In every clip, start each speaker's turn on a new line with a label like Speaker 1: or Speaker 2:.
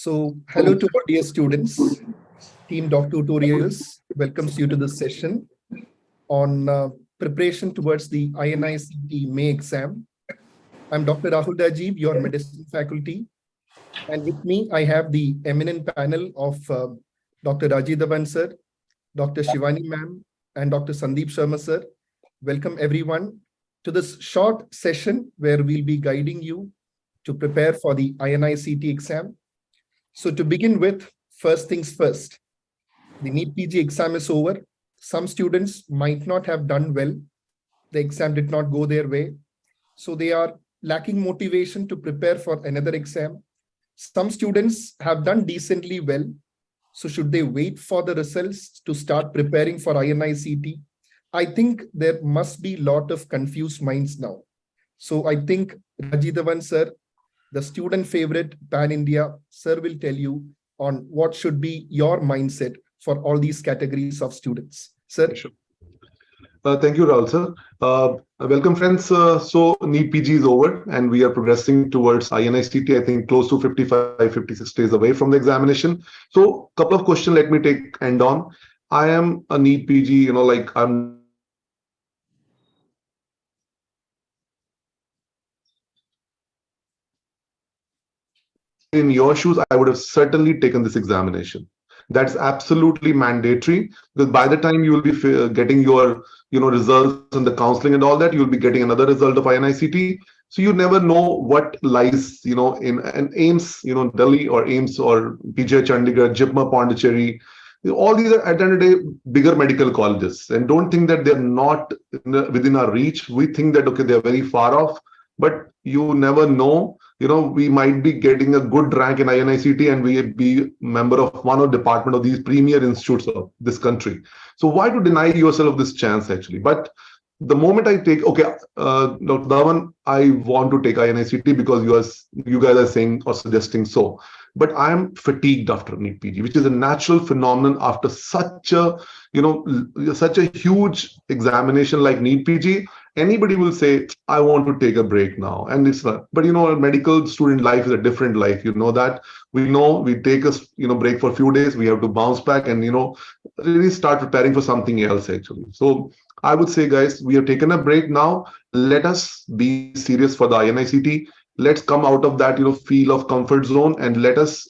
Speaker 1: Hello to our dear students. Team Doc Tutorials welcomes you to this session on preparation towards the INICT May exam. I'm Dr. Rahul Rajiv, your medicine faculty. And with me, I have the eminent panel of Dr. Dhawan sir, Dr. Shivani ma'am, and Dr. Sandeep Sharma sir. Welcome everyone to this short session where we'll be guiding you to prepare for the INICT exam. So to begin with, first things first, the NEET PG exam is over. Some students might not have done well. The exam did not go their way. So they are lacking motivation to prepare for another exam. Some students have done decently well. So should they wait for the results to start preparing for INICT? I think there must be a lot of confused minds now. So I think Rajiv sir, the student favorite pan-India, sir will tell you on what should be your mindset for all these categories of students. Sir.
Speaker 2: Sure. Thank you, Rahul sir. Welcome friends. So NEET PG is over and we are progressing towards INICT, I think close to 55, 56 days away from the examination. So couple of questions let me take end on. I am a NEET PG, I'm in your shoes, I would have certainly taken this examination. That's absolutely mandatory because by the time you will be getting your results and the counseling and all that, you'll be getting another result of INICT. So you never know what lies in an AIMS, Delhi or AIMS or PGI Chandigarh, JIPMER Pondicherry. All these are at the end of the day bigger medical colleges, and don't think that they're not within our reach. We think that okay, they're very far off, but you never know. We might be getting a good rank in INICT and we be member of one or department of these premier institutes of this country. So why to deny yourself this chance actually? But the moment I take, okay, Dr. Dhawan, I want to take INICT because you guys are saying or suggesting so. But I am fatigued after NEET PG, which is a natural phenomenon after such a huge examination like NEET PG. Anybody will say, I want to take a break now. And it's not, but a medical student life is a different life. That we take a break for a few days, we have to bounce back and really start preparing for something else actually. So I would say, guys, we have taken a break now. Let us be serious for the INICT. Let's come out of that feel of comfort zone and let us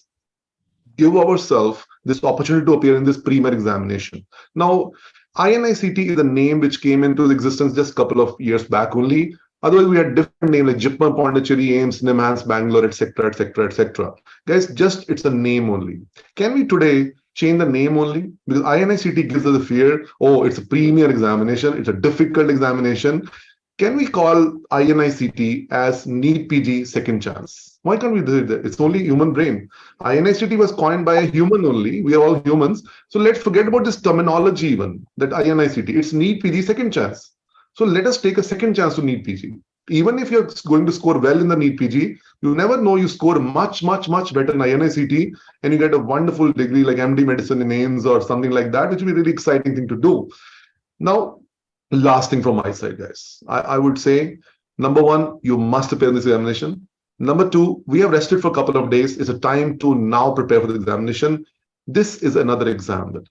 Speaker 2: give ourselves this opportunity to appear in this pre-med examination. Now, INICT is a name which came into existence just a couple of years back only. Otherwise, we had different names like JIPMER, Pondicherry, AIMS, NIMHANS, Bangalore, etc., etc., etc. Guys, just it's a name only. Can we today change the name only? Because INICT gives us the fear, oh, it's a premier examination, it's a difficult examination. Can we call INICT as NEET PG second chance? Why can't we do that? It's only human brain. INICT was coined by a human only. We are all humans. So let's forget about this terminology even, that INICT. It's NEET PG second chance. So let us take a second chance to NEET PG. Even if you're going to score well in the NEET PG, you never know you score much, much, much better in INICT and you get a wonderful degree like MD Medicine in AIMS or something like that, which will be a really exciting thing to do. Now, last thing from my side, guys. I would say, number one, you must appear in this examination. Number two, we have rested for a couple of days. It's a time to now prepare for the examination. This is another exam.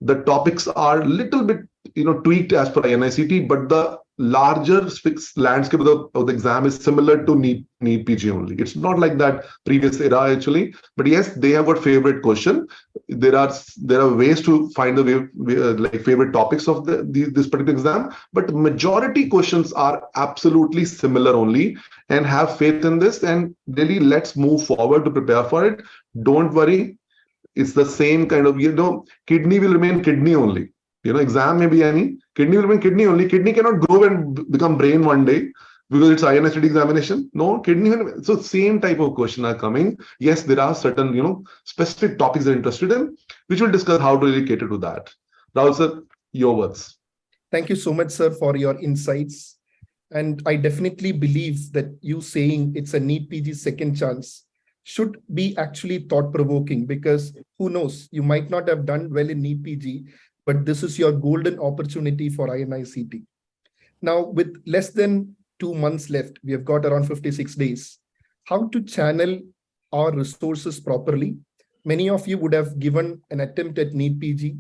Speaker 2: The topics are a little bit, tweaked as per INICT, but the larger fixed landscape of the exam is similar to NEET PG only. It's not like that previous era actually, but yes, they have got favorite question. There are ways to find the like favorite topics of this particular exam, but majority questions are absolutely similar only. And have faith in this and really let's move forward to prepare for it. Don't worry, it's the same kind of kidney will remain kidney only. Exam may be any, kidney will remain kidney only. Kidney cannot grow and become brain one day because it's INICT examination. No, kidney. So same type of question are coming. Yes, there are certain, specific topics they're interested in, which we'll discuss how to really cater to that. Rahul sir, your words.
Speaker 1: Thank you so much, sir, for your insights. And I definitely believe that you saying it's a NEET PG second chance should be actually thought-provoking because who knows, you might not have done well in NEET PG, but this is your golden opportunity for INICT. Now, with less than 2 months left, we have got around 56 days. How to channel our resources properly. Many of you would have given an attempt at NEET PG.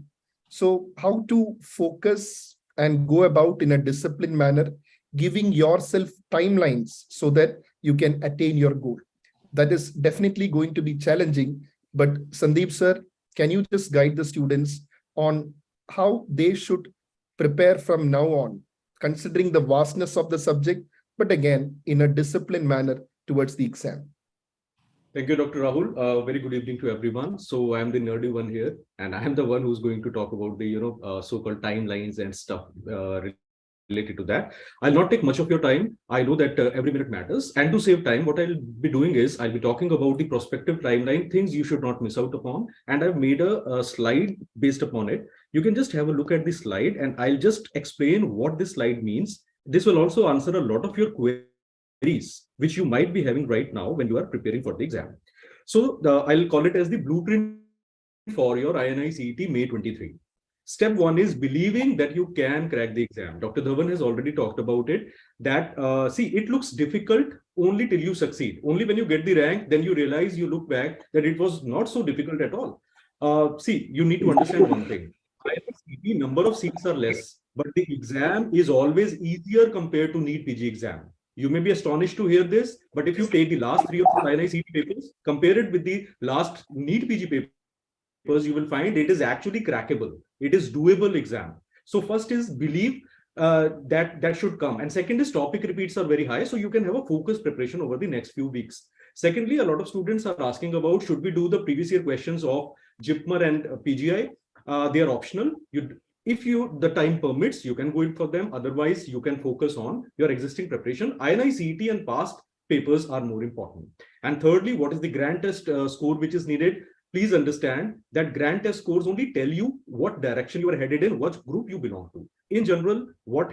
Speaker 1: So how to focus and go about in a disciplined manner, giving yourself timelines so that you can attain your goal. That is definitely going to be challenging. But Sandeep sir, can you just guide the students on how they should prepare from now on, considering the vastness of the subject, but again, in a disciplined manner towards the exam?
Speaker 3: Thank you, Dr. Rahul. Very good evening to everyone. So I'm the nerdy one here, and I am the one who's going to talk about the so-called timelines and stuff related to that. I'll not take much of your time. I know that every minute matters, and to save time, what I'll be doing is I'll be talking about the prospective timeline, things you should not miss out upon, and I've made a slide based upon it. You can just have a look at the slide, and I'll just explain what this slide means. This will also answer a lot of your queries which you might be having right now when you are preparing for the exam. So I'll call it as the blueprint for your INI CET May 23. Step one is believing that you can crack the exam. Dr. Dhawan has already talked about it, that see, it looks difficult only till you succeed. Only when you get the rank, then you realize, you look back, that it was not so difficult at all. See, you need to understand one thing. INI CET number of seats are less, but the exam is always easier compared to NEET PG exam. You may be astonished to hear this, but if you take the last 3 or 4 INI CET papers, compare it with the last NEET PG papers, you will find it is actually crackable. It is doable exam. So first is believe that should come. And second is topic repeats are very high, so you can have a focused preparation over the next few weeks. Secondly, a lot of students are asking about, should we do the previous year questions of JIPMER and PGI? They are optional. If the time permits, you can go in for them. Otherwise, you can focus on your existing preparation. INI CET and past papers are more important. And thirdly, what is the grand test score which is needed? Please understand that grand test scores only tell you what direction you are headed in, what group you belong to. In general, what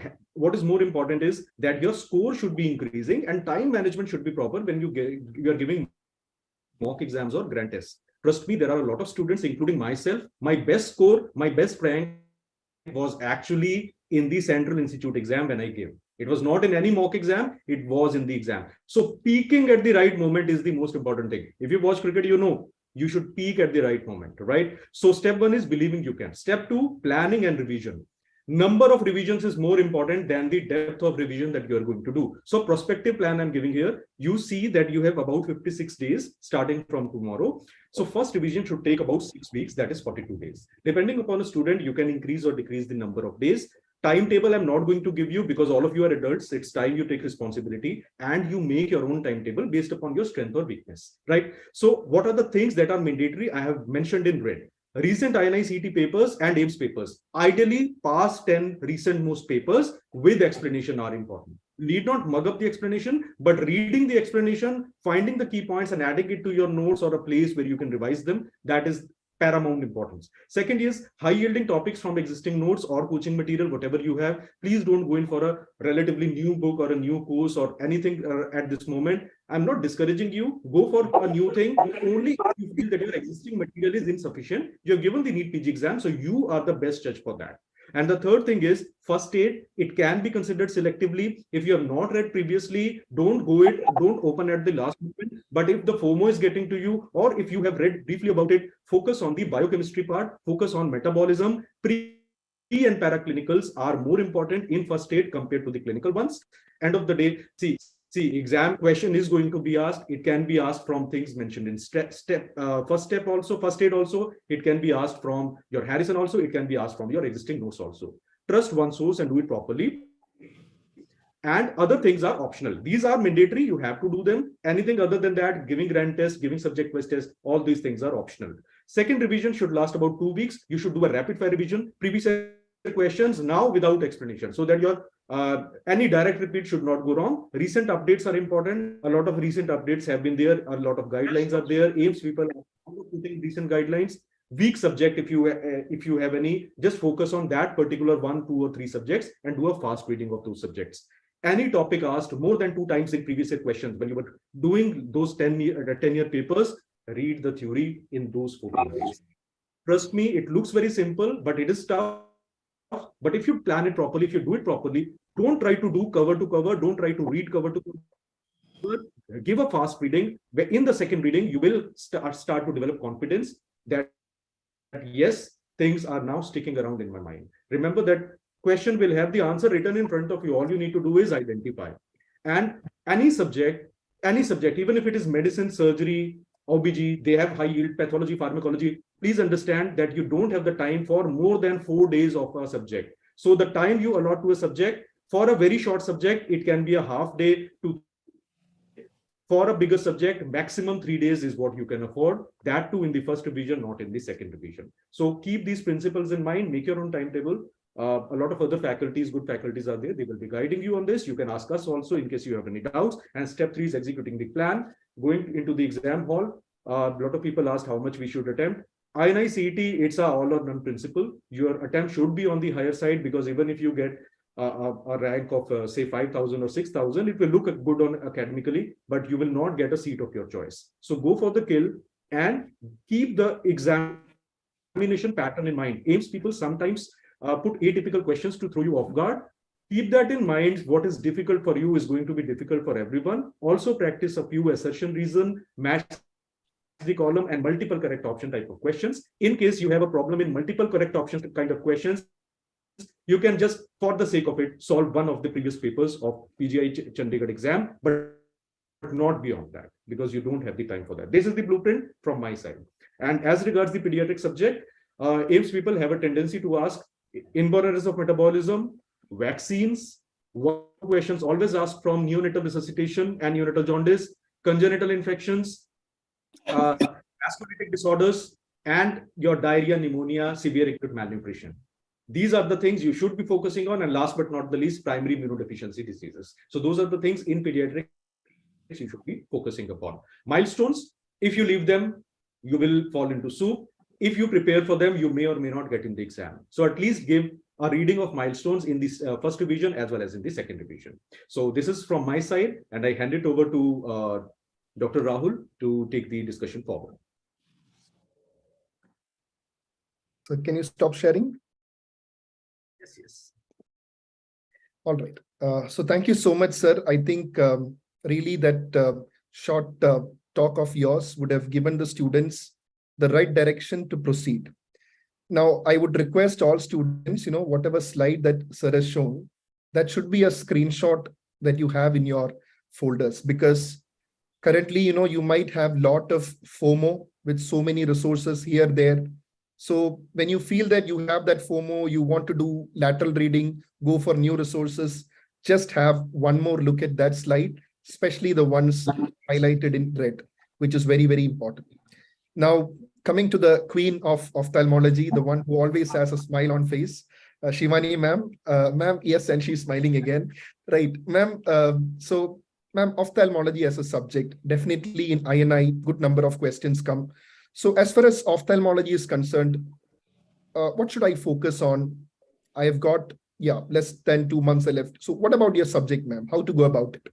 Speaker 3: is more important is that your score should be increasing and time management should be proper when you are giving mock exams or grand tests. Trust me, there are a lot of students, including myself. My best score, my best rank was actually in the Central Institute exam when I gave. It was not in any mock exam, it was in the exam. So peaking at the right moment is the most important thing. If you watch cricket, you know, you should peak at the right moment, right? So step one is believing you can. Step two, planning and revision. Number of revisions is more important than the depth of revision that you are going to do. So prospective plan I'm giving here, you see that you have about 56 days starting from tomorrow. So first revision should take about 6 weeks, that is 42 days. Depending upon a student, you can increase or decrease the number of days. Timetable I'm not going to give you because all of you are adults. It's time you take responsibility and you make your own timetable based upon your strength or weakness, right? So what are the things that are mandatory? I have mentioned in red. Recent INI CET papers and AIMS papers. Ideally, past 10 recent most papers with explanation are important. Need not mug up the explanation, but reading the explanation, finding the key points and adding it to your notes or a place where you can revise them, that is paramount importance. Second is high yielding topics from existing notes or coaching material, whatever you have. Please don't go in for a relatively new book or a new course or anything at this moment. I'm not discouraging you. Go for a new thing. Only if you feel that your existing material is insufficient. You're given the NEET PG exam, so you are the best judge for that. And the third thing is first aid. It can be considered selectively. If you have not read previously, don't open at the last moment. But if the FOMO is getting to you, or if you have read briefly about it, focus on the biochemistry part, focus on metabolism. Pre and paraclinicals are more important in first aid compared to the clinical ones. End of the day, see, exam question is going to be asked. It can be asked from things mentioned in first aid also. It can be asked from your Harrison also. It can be asked from your existing notes also. Trust one source and do it properly. And other things are optional. These are mandatory. You have to do them. Anything other than that, giving grand test, giving subject quiz test, all these things are optional. Second revision should last about 2 weeks. You should do a rapid fire revision. Previous questions now without explanation, so that your any direct repeat should not go wrong. Recent updates are important. A lot of recent updates have been there. A lot of guidelines are there. AIMS people are putting recent guidelines. Weak subject, if you have any, just focus on that particular 1, 2, or 3 subjects and do a fast reading of those subjects. Any topic asked more than 2 times in previous year questions, when you were doing those 10-year papers, read the theory in those 14 days. Trust me, it looks very simple, but it is tough. But if you plan it properly, if you do it properly, don't try to do cover to cover, don't try to read cover to cover. give a fast reading. In the second reading, you will start to develop confidence that yes, things are now sticking around in my mind. Remember that question will have the answer written in front of you. All you need to do is identify. And any subject, even if it is medicine, surgery, OBG, they have high yield pathology, pharmacology. Please understand that you don't have the time for more than 4 days of a subject. So the time you allot to a subject, for a very short subject, it can be a half day to, for a bigger subject, maximum 3 days is what you can afford. That too in the first revision, not in the second revision. So keep these principles in mind, make your own timetable. A lot of other faculties, good faculties are there. They will be guiding you on this. You can ask us also in case you have any doubts. And step 3 is executing the plan, going into the exam hall. A lot of people asked how much we should attempt. INI CET, it's a all or none principle. Your attempt should be on the higher side, because even if you get a rank of say 5,000 or 6,000, it will look good on academically, but you will not get a seat of your choice. So go for the kill and keep the examination pattern in mind. AIMS people sometimes put atypical questions to throw you off guard. Keep that in mind. What is difficult for you is going to be difficult for everyone. Also practice a few assertion reason, match the column, and multiple correct option type of questions. In case you have a problem in multiple correct options kind of questions, you can just, for the sake of it, solve one of the previous papers of PGI Chandigarh exam, but not beyond that, because you don't have the time for that. This is the blueprint from my side. And as regards the pediatric subject, AIMS people have a tendency to ask inborn errors of metabolism, vaccines, what questions always asked from neonatal resuscitation and neonatal jaundice, congenital infections, vasculitic disorders, and your diarrhea, pneumonia, severe acute malnutrition. These are the things you should be focusing on. And last but not the least, primary immunodeficiency diseases. So those are the things in pediatrics you should be focusing upon. Milestones, if you leave them, you will fall into soup. If you prepare for them, you may or may not get in the exam. So at least give a reading of milestones in this first revision as well as in the second revision. So this is from my side, and I hand it over to Dr. Rahul to take the discussion forward.
Speaker 1: So can you stop sharing?
Speaker 3: Yes.
Speaker 1: All right. So thank you so much, sir. I think really that short talk of yours would have given the students the right direction to proceed. Now, I would request all students, whatever slide that sir has shown, that should be a screenshot that you have in your folders, because currently, you might have a lot of FOMO with so many resources here, there. So when you feel that you have that FOMO, you want to do lateral reading, go for new resources, just have one more look at that slide, especially the ones highlighted in red, which is very, very important. Now, coming to the queen of ophthalmology, the one who always has a smile on face, Shivani ma'am. Ma'am, yes, and she's smiling again. Right, ma'am. So, ma'am, ophthalmology as a subject, definitely in INI, good number of questions come. So as far as ophthalmology is concerned, what should I focus on? I have got, less than 2 months left. So what about your subject, ma'am? How to go about it?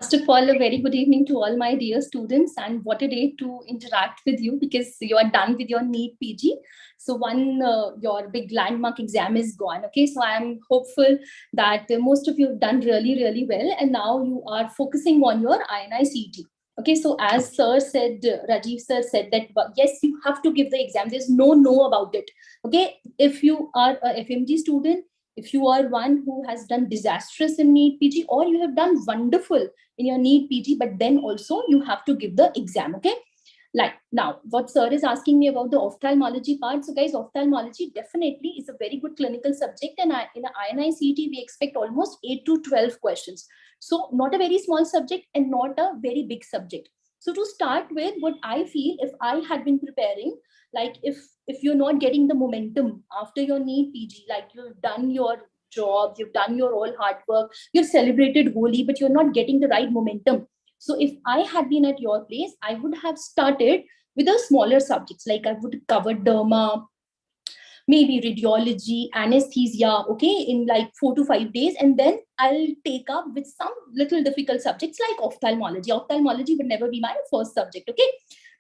Speaker 4: First of all, a very good evening to all my dear students, and what a day to interact with you, because you are done with your NEET PG. So your big landmark exam is gone. Okay, so I am hopeful that most of you have done really, really well, and now you are focusing on your INI CET. Okay, so as sir said, Rajiv sir said that, yes, you have to give the exam. There's no about it. Okay, if you are a FMG student, if you are one who has done disastrous in NEET PG, or you have done wonderful in your NEET PG, but then also you have to give the exam. Okay, like now what sir is asking me about the ophthalmology part. So guys, ophthalmology definitely is a very good clinical subject, and in the INI CET we expect almost 8 to 12 questions. So not a very small subject and not a very big subject. So to start with, what I feel, if I had been preparing, like if you're not getting the momentum after your NEET PG, like you've done your job, you've done your all hard work, you've celebrated Holi, but you're not getting the right momentum. So if I had been at your place, I would have started with the smaller subjects, like I would cover derma, maybe radiology, anesthesia, okay, in like 4 to 5 days. And then I'll take up with some little difficult subjects like ophthalmology. Ophthalmology would never be my first subject, okay?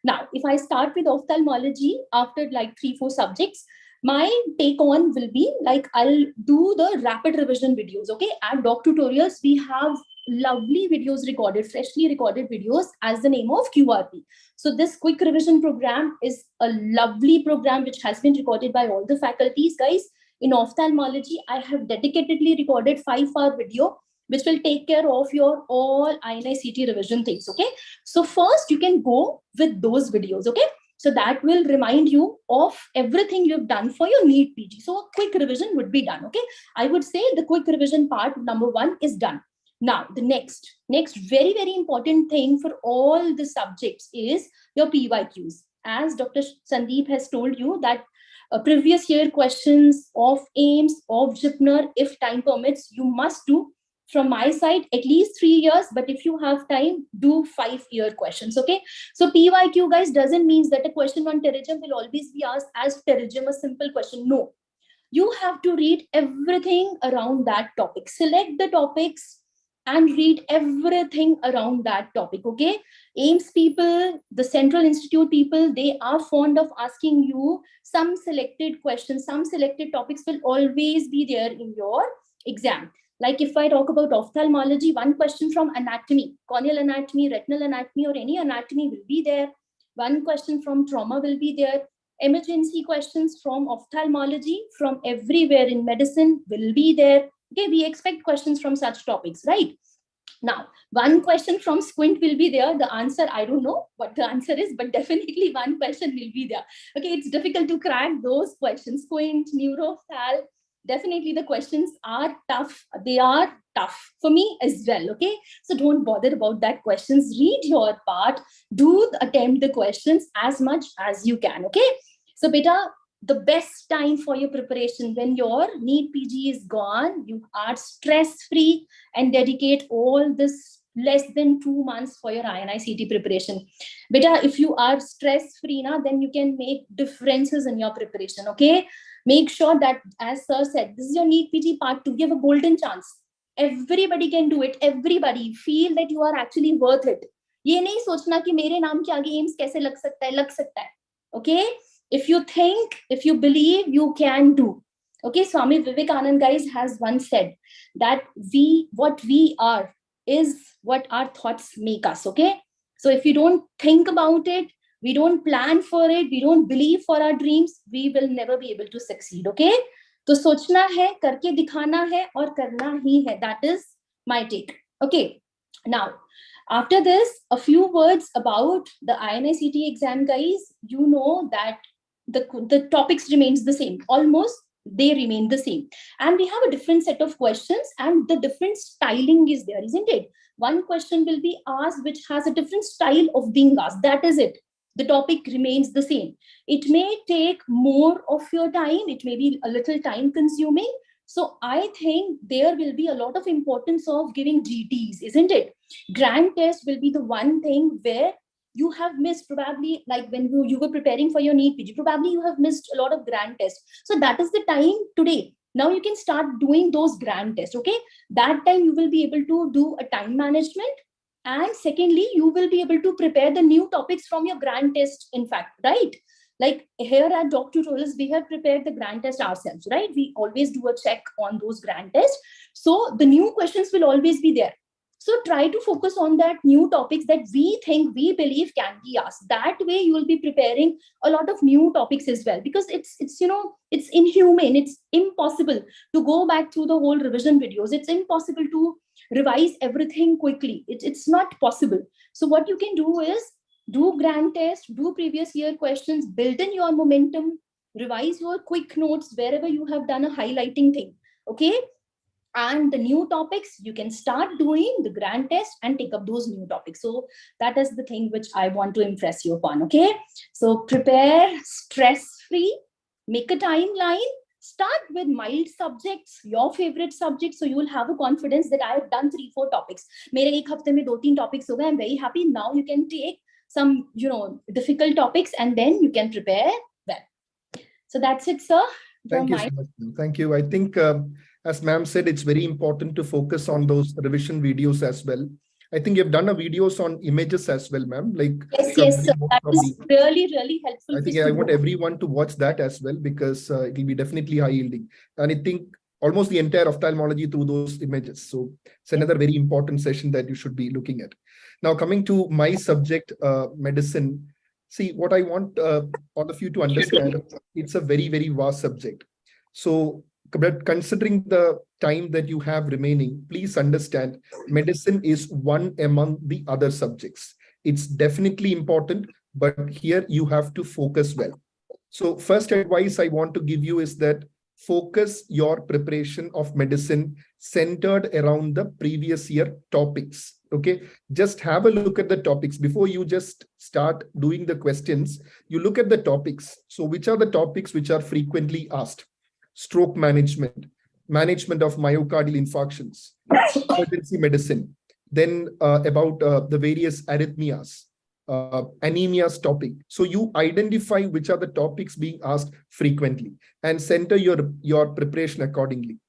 Speaker 4: Now, if I start with ophthalmology after like 3-4 subjects, My take on will be like, I'll do the rapid revision videos. Okay, at Doc Tutorials, we have lovely videos recorded, freshly recorded videos as the name of QRP. So this quick revision program is a lovely program which has been recorded by all the faculties. Guys, in ophthalmology, I have dedicatedly recorded 5-hour video which will take care of your all INI-CT revision things. Okay, so first you can go with those videos. Okay, so that will remind you of everything you've done for your NEET PG. So a quick revision would be done. Okay, I would say the quick revision part number 1 is done. Now the next very, very important thing for all the subjects is your PYQs. As Dr. Sandeep has told you that previous year questions of AIMS, of JIPNER, if time permits, you must do. From my side, at least 3 years, but if you have time, do 5-year questions. Okay, so PYQ, guys, doesn't mean that a question on pterygium will always be asked as pterygium, a simple question. No, you have to read everything around that topic. Select the topics and read everything around that topic. Okay, AIMS people, the Central Institute people, they are fond of asking you some selected questions. Some selected topics will always be there in your exam. Like if I talk about ophthalmology, one question from anatomy, corneal anatomy, retinal anatomy, or any anatomy will be there. One question from trauma will be there. Emergency questions from ophthalmology, from everywhere in medicine will be there. Okay, we expect questions from such topics, right? Now, one question from squint will be there. The answer, I don't know what the answer is, but definitely one question will be there. Okay, it's difficult to crack those questions. Squint, neurophthal, definitely the questions are tough. They are tough for me as well. Okay, so don't bother about that questions. Read your part. Do attempt the questions as much as you can. Okay, so beta, the best time for your preparation when your NEET PG is gone, you are stress-free and dedicate all this less than 2 months for your INI-CT preparation. Beta, if you are stress-free now, then you can make differences in your preparation. Okay, make sure that, as sir said, this is your NEET PG part 2. Give a golden chance. Everybody can do it. Everybody feel that you are actually worth it. ये नहीं सोचना कि मेरे नाम के आगे AIIMS कैसे लग सकता है. Okay, if you think, if you believe, you can do. Okay, Swami Vivekanand, guys, has once said that what we are is what our thoughts make us. Okay, so if you don't think about it, we don't plan for it, we don't believe for our dreams, we will never be able to succeed. Okay, तो सोचना है, करके दिखाना है और करना ही है. That is my take. Okay, now after this, a few words about the INI-CT exam, guys. You know that the topics remains the same. Almost they remain the same, and we have a different set of questions, and the different styling is there, isn't it? One question will be asked which has a different style of being asked. That is it. The topic remains the same. It may take more of your time. It may be a little time consuming. So I think there will be a lot of importance of giving GTs, isn't it? Grand test will be the one thing where you have missed, probably, like when you were preparing for your NEET PG, probably you have missed a lot of grand tests. So that is the time today. Now you can start doing those grand tests. Okay, that time you will be able to do a time management. And secondly, you will be able to prepare the new topics from your grand test, in fact, right? Like here at Doc Tutorials, we have prepared the grand test ourselves, right? We always do a check on those grand tests. So the new questions will always be there. So try to focus on that new topics that we think, we believe can be asked. That way you will be preparing a lot of new topics as well, because it's it's inhumane. It's impossible to go back through the whole revision videos. It's impossible to revise everything quickly. It's not possible. So what you can do is do grand test, do previous year questions, build in your momentum, revise your quick notes wherever you have done a highlighting thing. Okay, and the new topics, you can start doing the grand test and take up those new topics. So that is the thing which I want to impress you upon. Okay, so prepare stress-free, make a timeline, start with mild subjects, your favorite subjects, so you will have a confidence that I have done 3-4 topics. मेरे एक हफ्ते में 2-3 topics हो गए. I'm very happy. Now you can take some difficult topics and then you can prepare well. So that's it, sir.
Speaker 1: Thank you so much. Thank you. I think as ma'am said, it's very important to focus on those revision videos as well. I think you've done a videos on images as well, ma'am. Like
Speaker 4: Yes, sir. That was really, really helpful.
Speaker 1: I think I want everyone to watch that as well, because it will be definitely high yielding. And I think almost the entire ophthalmology through those images. So it's another very important session that you should be looking at. Now, coming to my subject, medicine. See, what I want all of you to understand, it's a very, very vast subject. So, but considering the time that you have remaining, please understand medicine is one among the other subjects. It's definitely important, but here you have to focus well. So first advice I want to give you is that focus your preparation of medicine centered around the previous year topics. Okay, just have a look at the topics before you just start doing the questions. You look at the topics. So which are the topics which are frequently asked? Stroke management, management of myocardial infarctions, emergency medicine, then about the various arrhythmias, anemia's topic. So you identify which are the topics being asked frequently and center your preparation accordingly.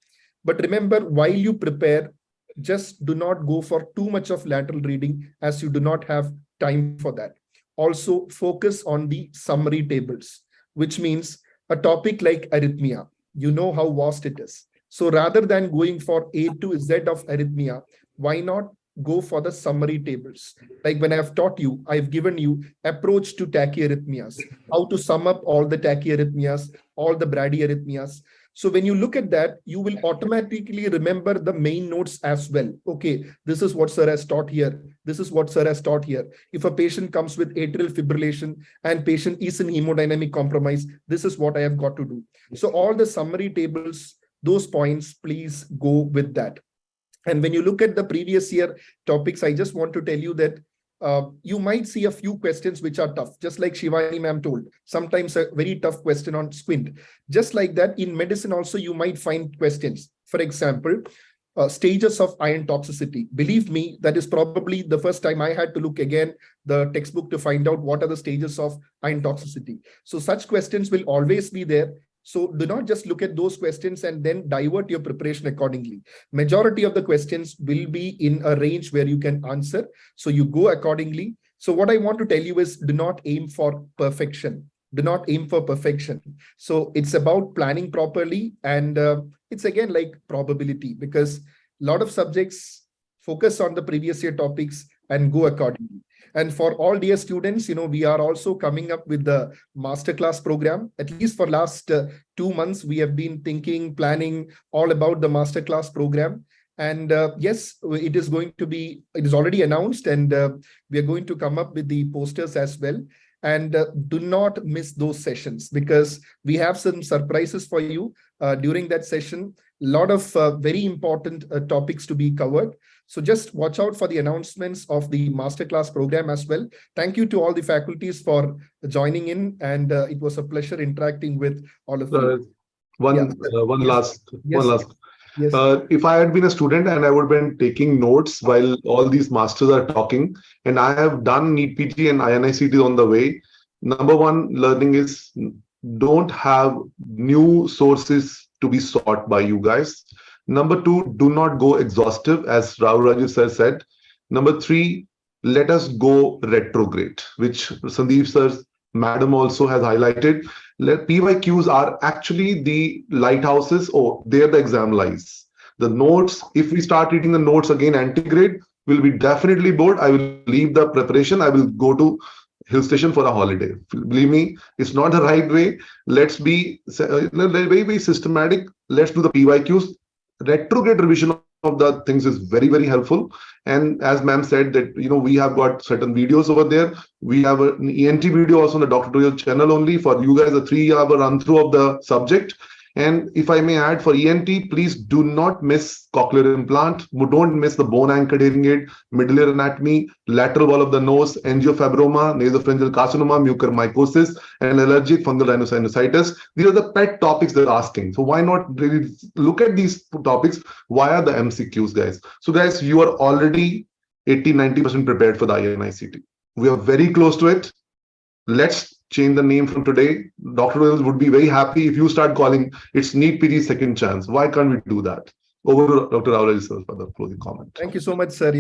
Speaker 1: But remember, while you prepare, just do not go for too much of lateral reading, as you do not have time for that. Also focus on the summary tables, which means a topic like arrhythmia, you know how vast it is. So rather than going for A to Z of arrhythmia, why not go for the summary tables? Like when I've taught you, I've given you approach to tachyarrhythmias, how to sum up all the tachyarrhythmias, all the bradyarrhythmias. So when you look at that, you will automatically remember the main notes as well. Okay, this is what sir has taught here. This is what sir has taught here. If a patient comes with atrial fibrillation and patient is in hemodynamic compromise, this is what I have got to do. So all the summary tables, those points, please go with that. And when you look at the previous year topics, I just want to tell you that you might see a few questions which are tough, just like Shivani ma'am told, sometimes a very tough question on squint. Just like that, in medicine also, you might find questions. For example, stages of iron toxicity. Believe me, that is probably the first time I had to look again the textbook to find out what are the stages of iron toxicity. So such questions will always be there. So do not just look at those questions and then divert your preparation accordingly. Majority of the questions will be in a range where you can answer. So you go accordingly. So what I want to tell you is do not aim for perfection. Do not aim for perfection. So it's about planning properly. And it's again like probability, because a lot of subjects focus on the previous year topics and go accordingly. And for all dear students, we are also coming up with the masterclass program. At least for last 2 months, we have been thinking, planning all about the masterclass program. And yes, it is already announced, and we are going to come up with the posters as well. And do not miss those sessions, because we have some surprises for you during that session. A lot of very important topics to be covered. So just watch out for the announcements of the masterclass program as well. Thank you to all the faculties for joining in, and it was a pleasure interacting with all of you.
Speaker 2: One last.
Speaker 1: Yes.
Speaker 2: If I had been a student and I would have been taking notes while all these masters are talking, and I have done NEET PG and INICT on the way, number one learning is don't have new sources to be sought by you guys. Number two, do not go exhaustive, as Rajiv sir said. Number three, let us go retrograde, which Sandeep sir's madam also has highlighted. PYQs are actually the lighthouses, or there the exam lies. The notes, if we start reading the notes again, antigrade, will be definitely bored. I will leave the preparation. I will go to hill station for a holiday. Believe me, it's not the right way. Let's be very, very systematic. Let's do the PYQs. Retrograde revision of the things is very, very helpful. And as ma'am said that, we have got certain videos over there. We have an ENT video also on the Dr. Tutorial channel only for you guys, a 3-hour run through of the subject. And if I may add, for ENT, please do not miss cochlear implant. Don't miss the bone anchored hearing aid, middle ear anatomy, lateral wall of the nose, angiofibroma, nasopharyngeal carcinoma, mucormycosis, and allergic fungal rhinosinusitis. These are the pet topics they're asking. So why not really look at these topics via the MCQs, guys? So guys, you are already 80-90% prepared for the INICT. We are very close to it. Let's change the name from today. Dr. Wills would be very happy if you start calling it's NEET PG second chance. Why can't we do that? Over to Dr. Rahul sir for the closing comment.
Speaker 1: Thank you so much, sir.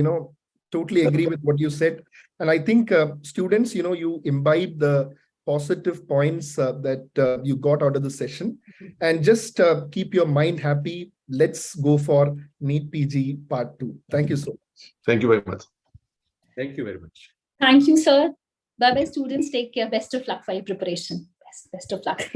Speaker 1: totally agree with what you said. And I think students, you imbibe the positive points that you got out of the session, and just keep your mind happy. Let's go for NEET PG Part 2. Thank you so much.
Speaker 2: Thank you very much.
Speaker 3: Thank you very much.
Speaker 4: Thank you, sir. Bye-bye, students. Take care. Best of luck for your preparation. Best of luck.